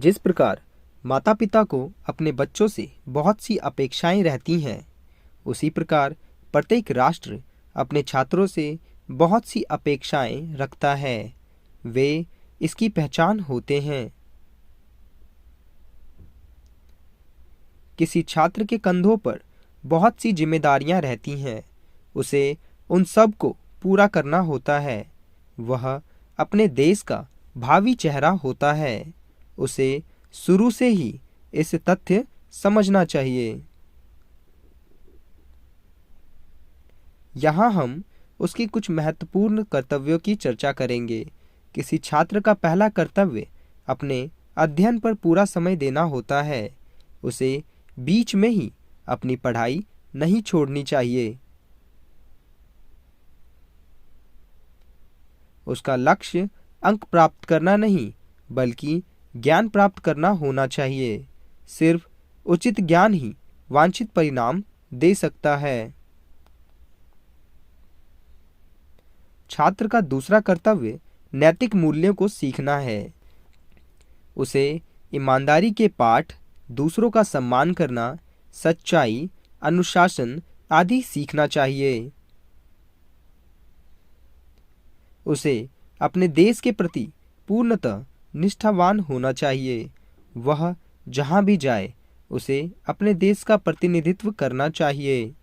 जिस प्रकार माता पिता को अपने बच्चों से बहुत सी अपेक्षाएं रहती हैं, उसी प्रकार प्रत्येक राष्ट्र अपने छात्रों से बहुत सी अपेक्षाएं रखता है। वे इसकी पहचान होते हैं। किसी छात्र के कंधों पर बहुत सी जिम्मेदारियां रहती हैं। उसे उन सब को पूरा करना होता है। वह अपने देश का भावी चेहरा होता है। उसे शुरू से ही इस तथ्य समझना चाहिए। यहाँ हम उसकी कुछ महत्वपूर्ण कर्तव्यों की चर्चा करेंगे। किसी छात्र का पहला कर्तव्य अपने अध्ययन पर पूरा समय देना होता है। उसे बीच में ही अपनी पढ़ाई नहीं छोड़नी चाहिए। उसका लक्ष्य अंक प्राप्त करना नहीं, बल्कि ज्ञान प्राप्त करना होना चाहिए। सिर्फ उचित ज्ञान ही वांछित परिणाम दे सकता है। छात्र का दूसरा कर्तव्य नैतिक मूल्यों को सीखना है। उसे ईमानदारी के पाठ, दूसरों का सम्मान करना, सच्चाई, अनुशासन आदि सीखना चाहिए। उसे अपने देश के प्रति पूर्णतः निष्ठावान होना चाहिए। वह जहाँ भी जाए, उसे अपने देश का प्रतिनिधित्व करना चाहिए।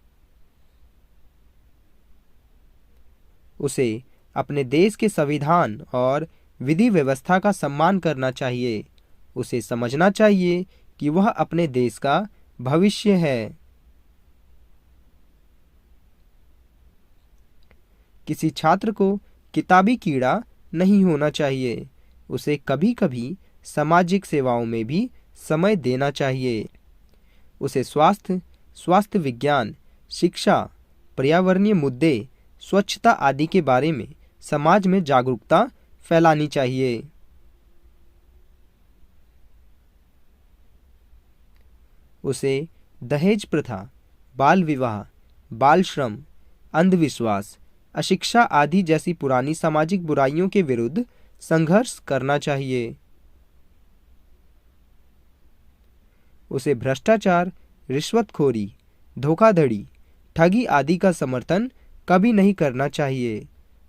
उसे अपने देश के संविधान और विधि व्यवस्था का सम्मान करना चाहिए। उसे समझना चाहिए कि वह अपने देश का भविष्य है। किसी छात्र को किताबी कीड़ा नहीं होना चाहिए। उसे कभी कभी सामाजिक सेवाओं में भी समय देना चाहिए। उसे स्वास्थ्य विज्ञान, शिक्षा, पर्यावरणीय मुद्दे, स्वच्छता आदि के बारे में समाज में जागरूकता फैलानी चाहिए। उसे दहेज प्रथा, बाल विवाह, बाल श्रम, अंधविश्वास, अशिक्षा आदि जैसी पुरानी सामाजिक बुराइयों के विरुद्ध संघर्ष करना चाहिए। उसे भ्रष्टाचार, रिश्वतखोरी, धोखाधड़ी, ठगी आदि का समर्थन कभी नहीं करना चाहिए।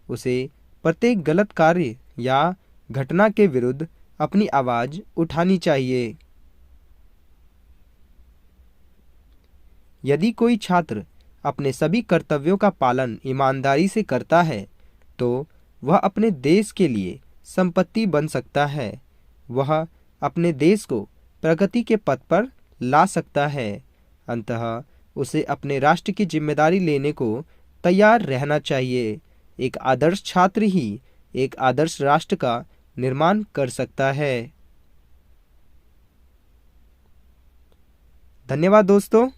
उसे प्रत्येक गलत कार्य या घटना के विरुद्ध अपनी आवाज़ उठानी चाहिए। यदि कोई छात्र अपने सभी कर्तव्यों का पालन ईमानदारी से करता है, तो वह अपने देश के लिए संपत्ति बन सकता है। वह अपने देश को प्रगति के पथ पर ला सकता है। अंततः उसे अपने राष्ट्र की जिम्मेदारी लेने को तैयार रहना चाहिए। एक आदर्श छात्र ही एक आदर्श राष्ट्र का निर्माण कर सकता है। धन्यवाद दोस्तों।